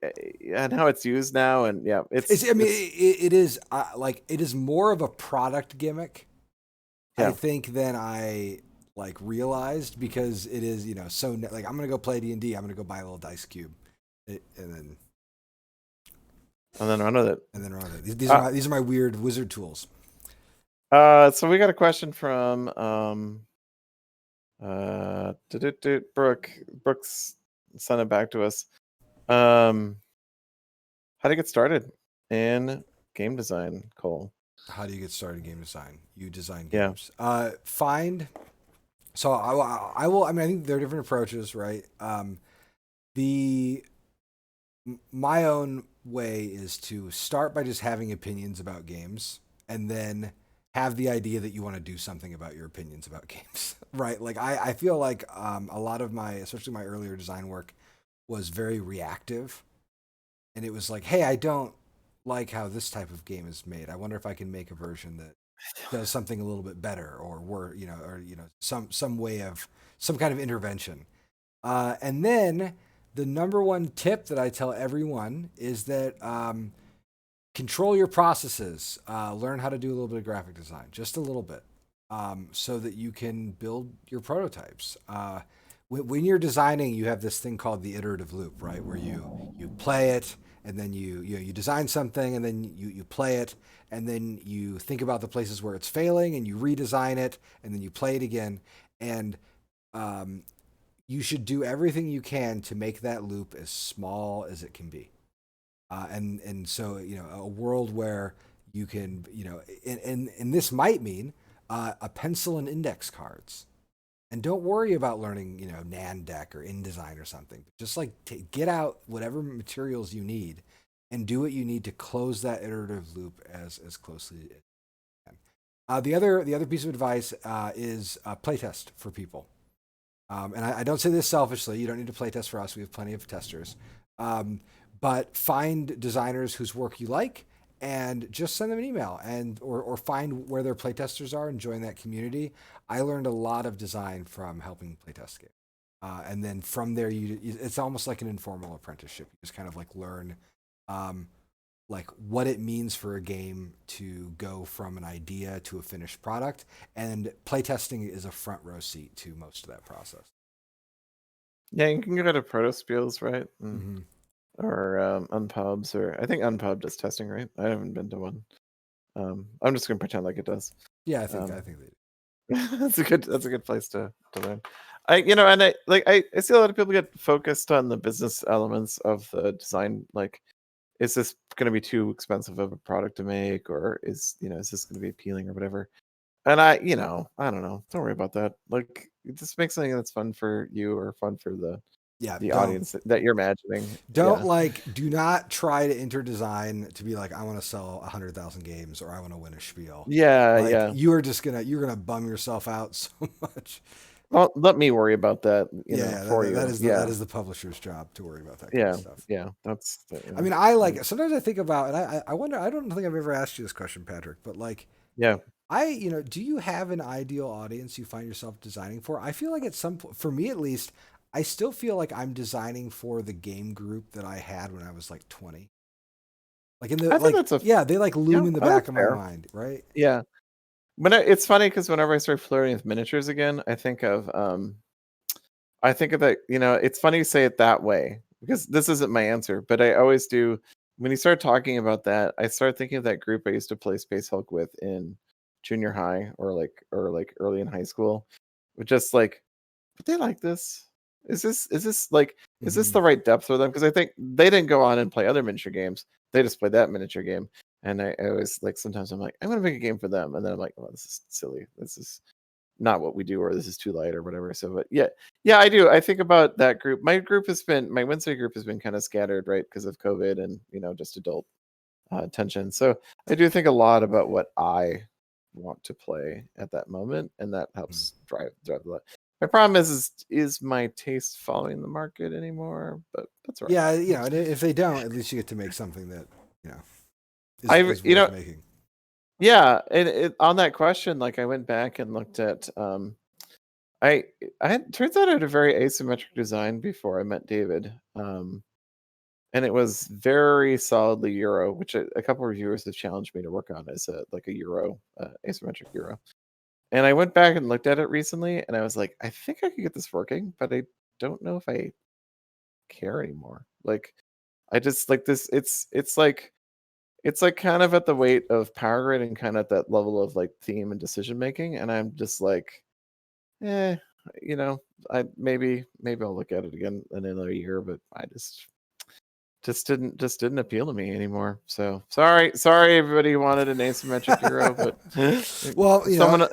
and how it's used now, and it is like, it is more of a product gimmick, I think, than I like realized, because it is, so like, I'm gonna go play D&D, I'm gonna go buy a little dice cube, and then run with it. These are my weird wizard tools. So we got a question from Brooks sent it back to us. How to get started in game design, Cole? How do you get started in game design? You design games. I think there are different approaches, right? My own way is to start by just having opinions about games, and then have the idea that you want to do something about your opinions about games, right? Like, I feel like a lot of especially my earlier design work, was very reactive, and it was like, hey, I don't like how this type of game is made. I wonder if I can make a version that does something a little bit better, or some way of some kind of intervention. And then the number one tip that I tell everyone is that control your processes. Learn how to do a little bit of graphic design, just a little bit, so that you can build your prototypes. When you're designing, you have this thing called the iterative loop, right? Where you play it, and then you design something, and then you play it, and then you think about the places where it's failing, and you redesign it, and then you play it again. And you should do everything you can to make that loop as small as it can be. And so, a world where you can, and this might mean a pencil and index cards. And don't worry about learning, Nandeck or InDesign or something. Just like get out whatever materials you need and do what you need to close that iterative loop as closely as you can. The other piece of advice is playtest for people. And I don't say this selfishly. You don't need to playtest for us. We have plenty of testers. But find designers whose work you like, and just send them an email and or find where their playtesters are and join that community. I learned a lot of design from helping playtest games. And then from there, it's almost like an informal apprenticeship. You just kind of like learn um, like what it means for a game to go from an idea to a finished product, and playtesting is a front row seat to most of that process. Yeah, you can go to Protospiels, right? Mm-hmm. Or Unpubs, or I think Unpub does testing, right? I haven't been to one. I'm just gonna pretend like it does. Yeah, I think they do. That's a good place to learn. And I see a lot of people get focused on the business elements of the design. Like, is this going to be too expensive of a product to make, or is this going to be appealing or whatever? And I don't know. Don't worry about that. Like, just make something that's fun for you or fun for Yeah, the audience that you're imagining. do not try to enter design to be like, I want to sell 100,000 games or I want to win a spiel. Yeah, Like yeah. you're gonna bum yourself out so much. Well, let me worry about that, for you. That is Yeah, that is the publisher's job to worry about that kind of yeah, stuff. yeah. I mean, I like sometimes I think about, and I wonder. I don't think I've ever asked you this question, Patrick, but like, yeah. do you have an ideal audience you find yourself designing for? I feel like at some point, for me at least, I still feel like I'm designing for the game group that I had when I was like 20. Like in the I think like, yeah, they like loom in the back that's of my fair. mind, right? Yeah. It's funny because whenever I start flirting with miniatures again, I think of that, it's funny you say it that way because this isn't my answer, but I always do. When you start talking about that, I start thinking of that group I used to play Space Hulk with in junior high or early in high school. With just like, but they like this. Is this Mm-hmm. the right depth for them? Because I think they didn't go on and play other miniature games. They just played that miniature game. And I always like, sometimes I'm like, I'm gonna make a game for them, and then I'm like, oh, this is silly. This is not what we do, or this is too light or whatever. So, but yeah, I do. I think about that group. My Wednesday group has been kind of scattered, right, because of COVID and just adult tension. So I do think a lot about what I want to play at that moment, and that helps drive a lot. My problem is my taste following the market anymore, but that's all right. Yeah, and if they don't, at least you get to make something that you know I is worth making. Yeah, and on that question, like I went back and looked at I had turns out I had a very asymmetric design before I met David. And it was very solidly Euro, which a couple of reviewers have challenged me to work on as a Euro, asymmetric Euro. And I went back and looked at it recently, and I was like, I think I could get this working, but I don't know if I care anymore. Like, I just like this. It's like kind of at the weight of Power Grid and kind of at that level of like theme and decision making, and I'm just like, eh, I maybe I'll look at it again in another year, but I just didn't appeal to me anymore. So sorry everybody who wanted an asymmetric Euro, but Well, someone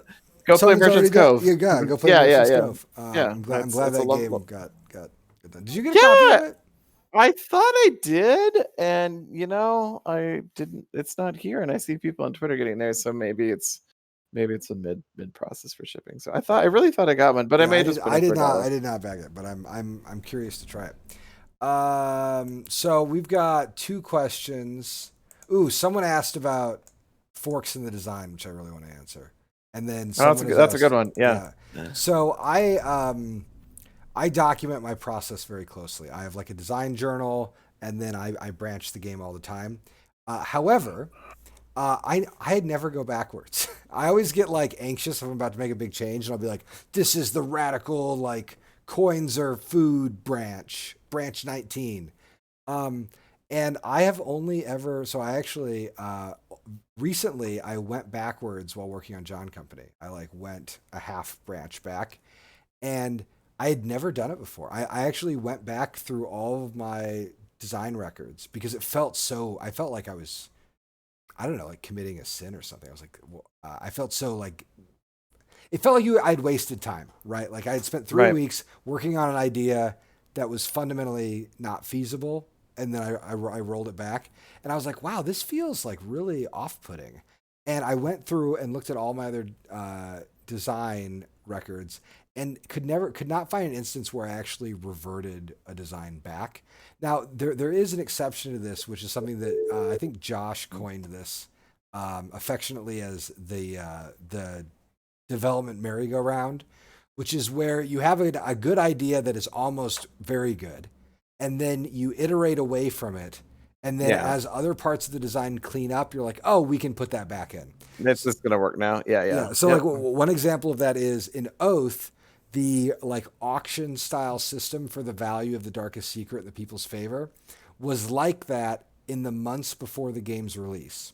go play Merchant's Cove. You go play Yeah, Merchant's yeah, Cove. yeah. I'm glad It's a that love. game got done. Did you get a copy of it? I thought I did, and I didn't. It's not here, and I see people on Twitter getting there, so maybe it's a mid process for shipping. So I really thought I got one, but I may just put in for $1. I did not bag it, but I'm curious to try it. So we've got 2 questions. Ooh, someone asked about forks in the design, which I really want to answer. And then Oh, that's a good one. Yeah. So I document my process very closely. I have like a design journal, and then I branch the game all the time. However, I'd never go backwards. I always get like anxious if I'm about to make a big change, and I'll be like, "This is the radical like coins or food branch 19." And I have only ever I actually recently I went backwards while working on John Company. I like went a half branch back, and I had never done it before. I actually went back through all of my design records because I felt like I was, I don't know, like committing a sin or something. I was like, I felt so like, it felt like I'd wasted time, right? Like I had spent 3 weeks working on an idea that was fundamentally not feasible. And then I rolled it back, and I was like, wow, this feels like really off-putting. And I went through and looked at all my other design records, and could not find an instance where I actually reverted a design back. Now there is an exception to this, which is something that I think Josh coined this affectionately as the development merry-go-round, which is where you have a good idea that is almost very good, and then you iterate away from it, and then Yeah. as other parts of the design clean up, you're like, oh, we can put that back in. That's just gonna work now. Yeah, yeah. Yeah. So Yep. like one example of that is in Oath, the like auction style system for the value of the Darkest Secret in the people's favor was like that in the months before the game's release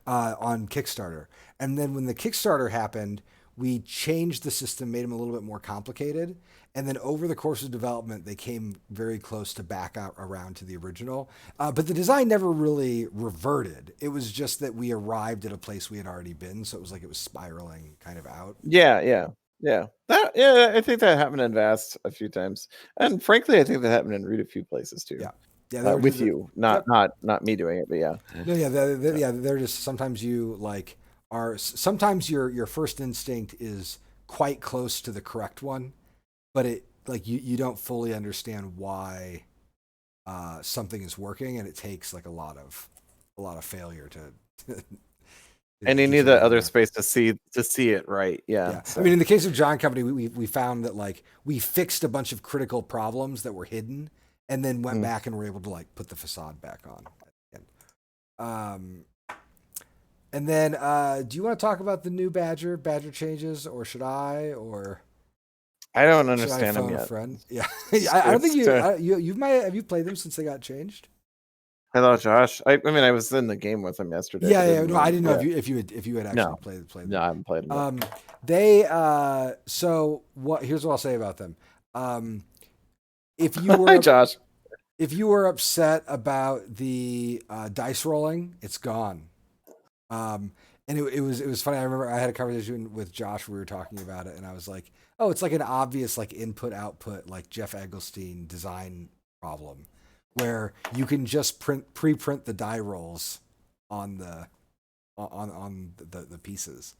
on Kickstarter. And then when the Kickstarter happened, we changed the system, made them a little bit more complicated. And then over the course of development, they came very close to back out around to the original. But the design never really reverted. It was just that we arrived at a place we had already been. So it was like it was spiraling kind of out. Yeah, yeah, yeah. I think that happened in Vast a few times, and frankly, I think that happened in Root a few places too. Yeah. Yeah, with you, not yep. not me doing it, but yeah. No, yeah, yeah. They're just sometimes you like are sometimes your first instinct is quite close to the correct one, but it like you don't fully understand why something is working, and it takes like a lot of failure to And you need that other space to see it right. Yeah. Yeah. So. I mean, in the case of John Company, we found that like we fixed a bunch of critical problems that were hidden, and then went back and were able to like put the facade back on. And then do you want to talk about the new Badger changes, or should I? Or I don't understand them yet. A friend? Yeah, I don't think you might have you played them since they got changed. Hello, Josh. I mean, I was in the game with him yesterday. Yeah. No, I didn't know if you had actually played them. No, I haven't played them. They so what? Here's what I'll say about them. If you were Hi, Josh. If you were upset about the dice rolling, it's gone. And it was funny. I remember I had a conversation with Josh. We were talking about it, and I was like, "Oh, it's like an obvious like input output like Jeff Eggleston design problem, where you can just pre-print the die rolls on the pieces."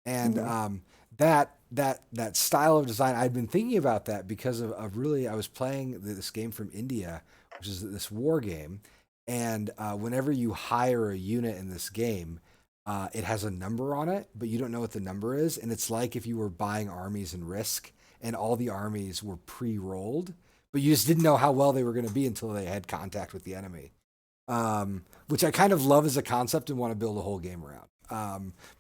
And that style of design, I'd been thinking about that because of really, I was playing this game from India, which is this war game. And whenever you hire a unit in this game, it has a number on it, but you don't know what the number is. And it's like if you were buying armies in Risk, and all the armies were pre-rolled, but you just didn't know how well they were going to be until they had contact with the enemy, which I kind of love as a concept and want to build a whole game around.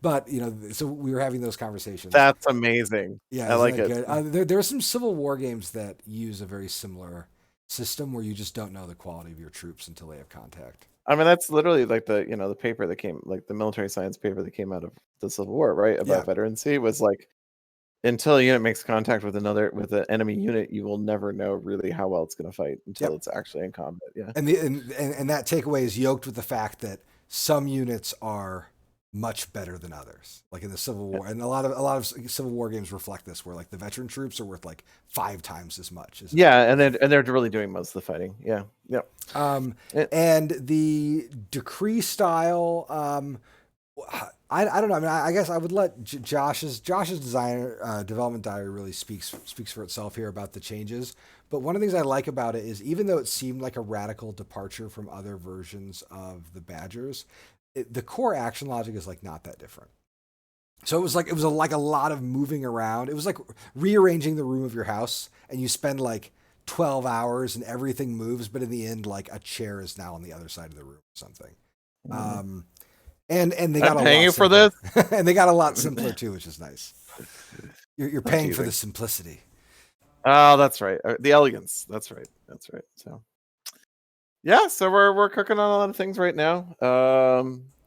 But so we were having those conversations. That's amazing. Yeah, I like it. There are some Civil War games that use a very similar system where you just don't know the quality of your troops until they have contact. I mean, that's literally like the paper that came, like the military science paper that came out of the Civil War, right? About veterancy was like, until a unit makes contact with an enemy unit, you will never know really how well it's going to fight until it's actually in combat. Yeah, and that takeaway is yoked with the fact that some units are much better than others, like in the Civil War, and a lot of Civil War games reflect this, where like the veteran troops are worth like 5 times as much. And they're really doing most of the fighting. Yeah. And the decree style, I don't know. I mean, I guess I would let Josh's development diary really speaks for itself here about the changes. But one of the things I like about it is, even though it seemed like a radical departure from other versions of the Badgers, the core action logic is like not that different. So it was like a lot of moving around. It was like rearranging the room of your house, and you spend like 12 hours and everything moves, but in the end, like a chair is now on the other side of the room or something. And they got paying you for this, and they got a lot simpler too, which is nice. You're paying for the simplicity. Oh, that's right. The elegance. That's right. So. Yeah, so we're cooking on a lot of things right now.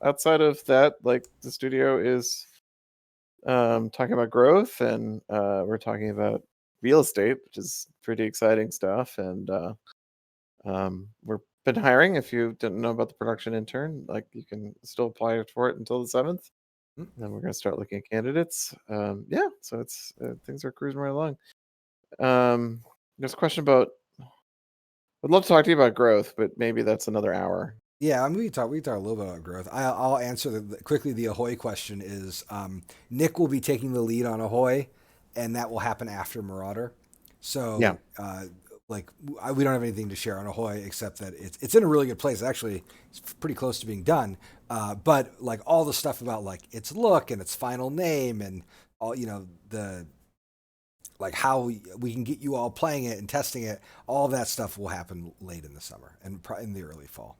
Outside of that, like the studio is talking about growth, and we're talking about real estate, which is pretty exciting stuff. And we're been hiring. If you didn't know about the production intern, like you can still apply for it until the 7th. And then we're gonna start looking at candidates. So it's things are cruising right along. There's a question about. I'd love to talk to you about growth, but maybe that's another hour. Yeah, I'm going to talk a little bit about growth. I'll answer quickly. The Ahoy question is, Nick will be taking the lead on Ahoy. and that will happen after Marauder. So Yeah. we don't have anything to share on Ahoy except that it's in a really good place. Actually, it's pretty close to being done. But like all the stuff about like its look and its final name and all the like how we can get you all playing it and testing it, all of that stuff will happen late in the summer and in the early fall.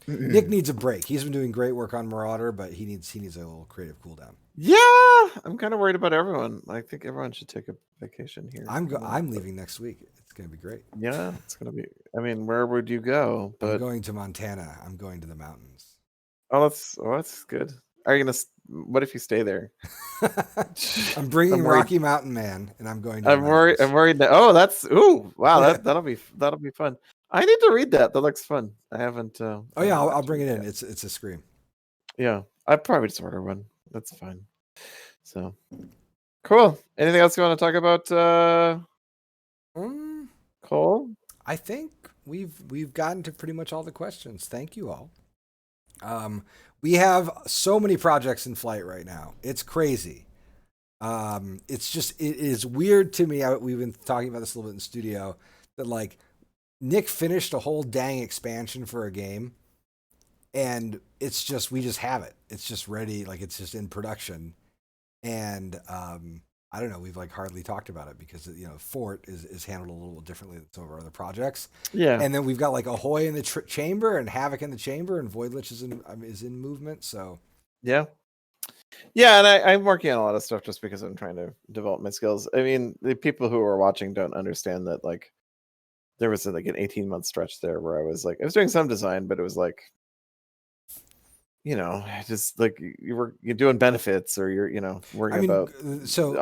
Nick needs a break. He's been doing great work on Marauder, but he needs a little creative cool down. Yeah, I'm kind of worried about everyone. I think everyone should take a vacation here. I'm leaving next week. It's gonna be great. Yeah, it's gonna be. I mean, where would you go? But I'm going to Montana. I'm going to the mountains. that's good. Are you gonna? What if you stay there? I'm bringing Rocky Mountain Man, and I'm going to. I'm worried. I'm worried that. Oh, wow. That'll be fun. I need to read that. That looks fun. I haven't. Oh yeah, I'll bring it in. It's a scream. Yeah, I'd probably just order one. That's fine. So cool. Anything else you want to talk about, Cole? I think we've gotten to pretty much all the questions. Thank you all. We have so many projects in flight right now. It's crazy. It is weird to me. We've been talking about this a little bit in the studio that like Nick finished a whole dang expansion for a game, and we just have it. It's just ready, like it's just in production, and I don't know. We've like hardly talked about it because Fort is handled a little differently than some of our other projects. Yeah, and then we've got like Ahoy in the chamber and Havoc in the chamber, and Voidlitch is in movement. So yeah, and I'm working on a lot of stuff just because I'm trying to develop my skills. I mean, the people who are watching don't understand that like there was like an 18-month stretch there where I was doing some design, but it was like, just like you're doing benefits or you're worrying about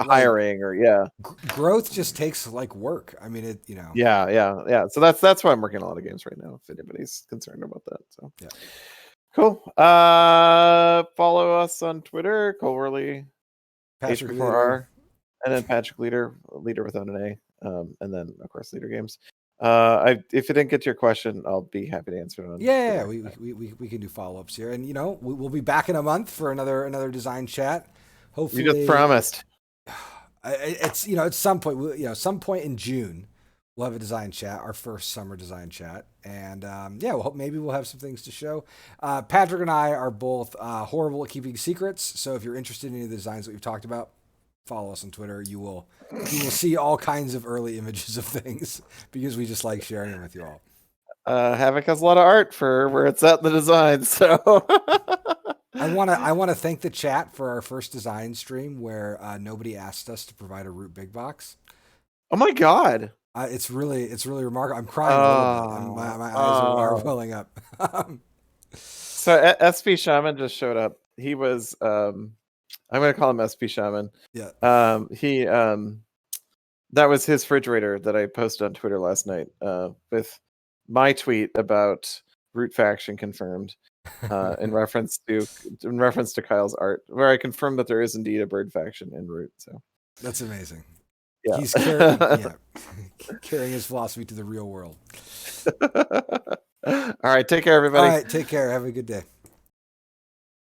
hiring or growth just takes like work. I mean yeah. So that's why I'm working on a lot of games right now. If anybody's concerned about that, so yeah, cool. Follow us on Twitter, Cole Worley, H4R, and then Patrick Leader without an A, and then of course Leader Games. If you didn't get to your question, I'll be happy to answer it on we can do follow-ups here, and we'll be back in a month for another design chat. Hopefully, you just promised. It's at some point in June we'll have a design chat, our first summer design chat, and maybe we'll have some things to show. Patrick and I are both horrible at keeping secrets, so if you're interested in any of the designs that we've talked about, follow us on Twitter. You will see all kinds of early images of things because we just like sharing them with you all. Havoc has a lot of art for where it's at in the design, so I want to thank the chat for our first design stream where nobody asked us to provide a root big box. Oh my god. It's really remarkable. I'm crying a little bit. My eyes are welling up. So SP Shaman just showed up. He was I'm going to call him SP Shaman. Yeah. He that was his refrigerator that I posted on Twitter last night with my tweet about Root Faction confirmed in reference to Kyle's art, where I confirmed that there is indeed a bird faction in Root. So that's amazing. Yeah. He's carrying his philosophy to the real world. All right, take care, everybody. All right, take care. Have a good day.